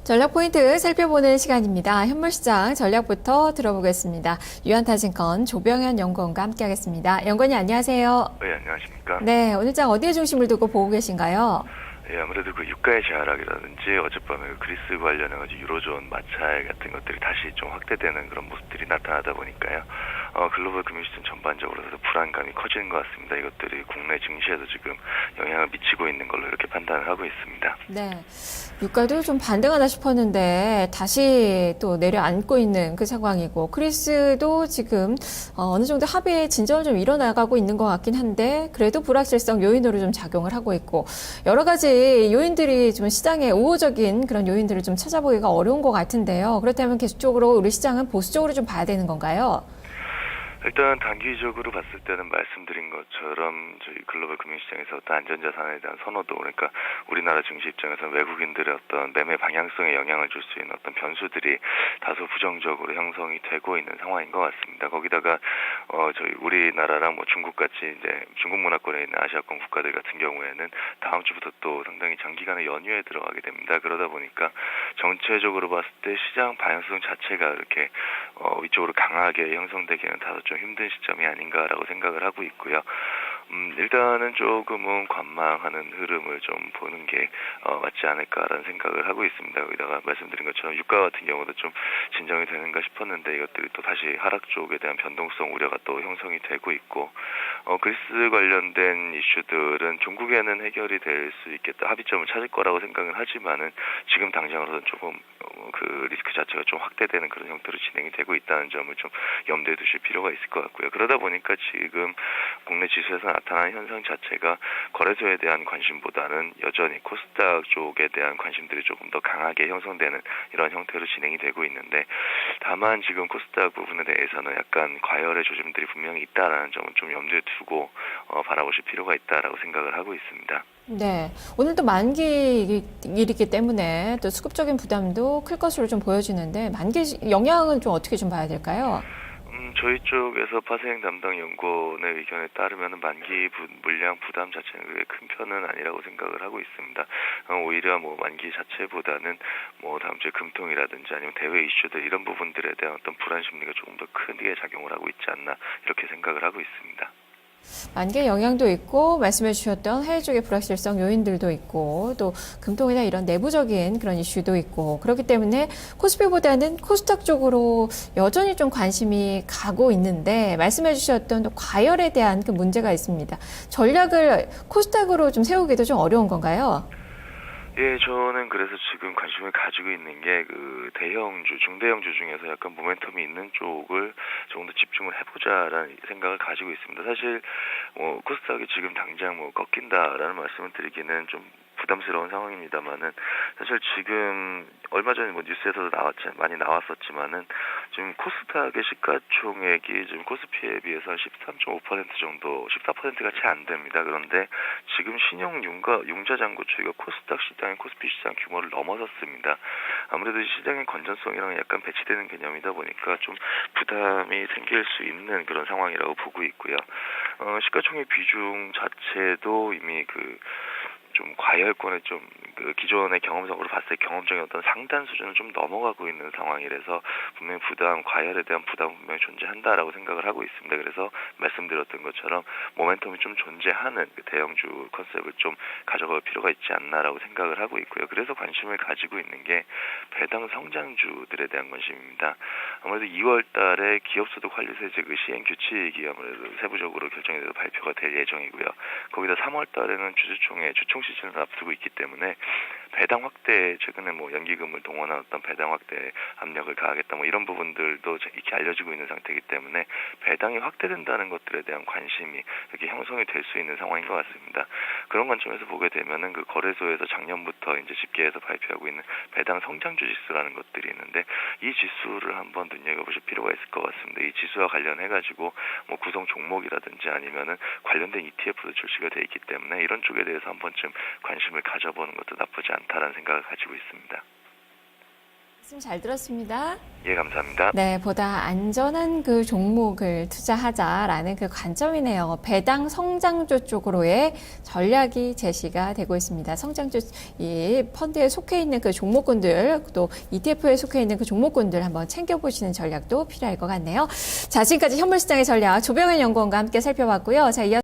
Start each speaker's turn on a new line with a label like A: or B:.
A: 전략 포인트 살펴보는 시간입니다. 현물시장 전략부터 들어보겠습니다. 유한타진컨 조병현 연구원과 함께하겠습니다. 연구원님 안녕하세요.
B: 네, 안녕하십니까.
A: 네, 오늘 장 어디에 중심을 두고 보고 계신가요?
B: 예, 아무래도 그 유가의 하락이라든지 어젯밤에 그 그리스 관련해가지고 유로존 마찰 같은 것들이 다시 좀 확대되는 그런 모습들이 나타나다 보니까요. 글로벌 금융시장 전반적으로도 불안감이 커지는 것 같습니다. 이것들이 국내 증시에도 지금 영향을 미치고 있는 걸로 이렇게 판단을 하고 있습니다.
A: 네, 유가도 좀 반등하나 싶었는데 다시 또 내려앉고 있는 그 상황이고 그리스도 지금 어느 정도 합의의 진전을 좀 이뤄나가고 있는 것 같긴 한데 그래도 불확실성 요인으로 좀 작용을 하고 있고 여러 가지 요인들이 좀 시장에 우호적인 그런 요인들을 좀 찾아보기가 어려운 것 같은데요. 그렇다면 계속적으로 우리 시장은 보수적으로 좀 봐야 되는 건가요?
B: 일단 단기적으로 봤을 때는 말씀드린 것처럼 저희 글로벌 금융시장에서 어떤 안전자산에 대한 선호도, 그러니까 우리나라 증시 입장에서는 외국인들의 어떤 매매 방향성에 영향을 줄 수 있는 어떤 변수들이 다소 부정적으로 형성이 되고 있는 상황인 것 같습니다. 거기다가 저희 우리나라랑 뭐 중국같이 이제 중국 문화권에 있는 아시아권 국가들 같은 경우에는 다음 주부터 또 상당히 장기간의 연휴에 들어가게 됩니다. 그러다 보니까 전체적으로 봤을 때 시장 방향성 자체가 이렇게 위쪽으로 강하게 형성되기는 다소 좀 힘든 시점이 아닌가라고 생각을 하고 있고요. 일단은 조금은 관망하는 흐름을 좀 보는 게 맞지 않을까라는 생각을 하고 있습니다. 여기다가 말씀드린 것처럼 유가 같은 경우도 좀 진정이 되는가 싶었는데 이것들이 또 다시 하락 쪽에 대한 변동성 우려가 또 형성이 되고 있고 그리스 관련된 이슈들은 종국에는 해결이 될 수 있겠다, 합의점을 찾을 거라고 생각은 하지만은 지금 당장으로는 조금 그 리스크 자체가 좀 확대되는 그런 형태로 진행이 되고 있다는 점을 좀 염두에 두실 필요가 있을 것 같고요. 그러다 보니까 지금 국내 지수에서 나타나는 현상 자체가 거래소에 대한 관심보다는 여전히 코스닥 쪽에 대한 관심들이 조금 더 강하게 형성되는 이런 형태로 진행이 되고 있는데, 다만 지금 코스닥 부분에 대해서는 약간 과열의 조짐들이 분명히 있다라는 점은 좀 염두에 두고 바라보실 필요가 있다라고 생각을 하고 있습니다.
A: 네, 오늘도 만기일이기 때문에 또 수급적인 부담도 클 것으로 좀 보여지는데 만기 영향은 좀 어떻게 좀 봐야 될까요?
B: 저희 쪽에서 파생 담당 연구원의 의견에 따르면 만기 물량 부담 자체는 그게 큰 편은 아니라고 생각을 하고 있습니다. 오히려 뭐 만기 자체보다는 뭐 다음 주에 금통이라든지 아니면 대외 이슈들 이런 부분들에 대한 어떤 불안 심리가 조금 더 크게 작용을 하고 있지 않나 이렇게 생각을 하고 있습니다.
A: 만기의 영향도 있고 말씀해 주셨던 해외 쪽의 불확실성 요인들도 있고 또 금통이나 이런 내부적인 그런 이슈도 있고 그렇기 때문에 코스피보다는 코스닥 쪽으로 여전히 좀 관심이 가고 있는데 말씀해 주셨던 또 과열에 대한 그 문제가 있습니다. 전략을 코스닥으로 좀 세우기도 좀 어려운 건가요?
B: 예, 저는 그래서 지금 관심을 가지고 있는 게 그 대형주, 중대형주 중에서 약간 모멘텀이 있는 쪽을 조금 더 집중을 해보자라는 생각을 가지고 있습니다. 사실 뭐 코스닥이 지금 당장 뭐 꺾인다라는 말씀을 드리기는 좀 부담스러운 상황입니다만은 사실 지금 얼마 전에 뭐 뉴스에서도 많이 나왔었지만은 지금 코스닥의 시가총액이 지금 코스피에 비해서 한 13.5% 정도, 14%가 채 안 됩니다. 그런데 지금 신용 융자 잔고 추이가 코스닥 시장의 코스피 시장 규모를 넘어섰습니다. 아무래도 시장의 건전성이랑 약간 배치되는 개념이다 보니까 좀 부담이 생길 수 있는 그런 상황이라고 보고 있고요. 시가총액 비중 자체도 이미 좀 과열권에 좀 그 기존의 경험적으로 봤을 때 경험적인 어떤 상단 수준을 좀 넘어가고 있는 상황이라서 분명히 과열에 대한 부담은 분명히 존재한다라고 생각을 하고 있습니다. 그래서 말씀드렸던 것처럼 모멘텀이 좀 존재하는 그 대형주 컨셉을 좀 가져갈 필요가 있지 않나라고 생각을 하고 있고요. 그래서 관심을 가지고 있는 게 배당 성장주들에 대한 관심입니다. 아무래도 2월 달에 기업소득 관리세제 그 시행 규칙이 아무래도 세부적으로 결정이 돼서 발표가 될 예정이고요. 거기다 3월 달에는 주주총회 주총 시즌을 앞두고 있기 때문에 배당 확대, 최근에 뭐 연기금을 동원한 어떤 배당 확대 압력을 가하겠다 뭐 이런 부분들도 이렇게 알려지고 있는 상태이기 때문에 배당이 확대된다는 것들에 대한 관심이 이렇게 형성이 될 수 있는 상황인 것 같습니다. 그런 관점에서 보게 되면은 그 거래소에서 작년부터 이제 집계해서 발표하고 있는 배당 성장주 지수라는 것들이 있는데 이 지수를 한번 눈여겨보실 필요가 있을 것 같습니다. 이 지수와 관련해가지고 뭐 구성 종목이라든지 아니면은 관련된 ETF도 출시가 돼 있기 때문에 이런 쪽에 대해서 한 번쯤 관심을 가져보는 것도 나쁘지 않다라는 생각을 가지고 있습니다.
A: 말씀 잘 들었습니다.
B: 예, 감사합니다.
A: 네, 보다 안전한 그 종목을 투자하자라는 그 관점이네요. 배당 성장주 쪽으로의 전략이 제시가 되고 있습니다. 성장주 이 펀드에 속해 있는 그 종목군들 또 ETF에 속해 있는 그 종목군들 한번 챙겨보시는 전략도 필요할 것 같네요. 자, 지금까지 현물시장의 전략 조병현 연구원과 함께 살펴봤고요. 자, 이어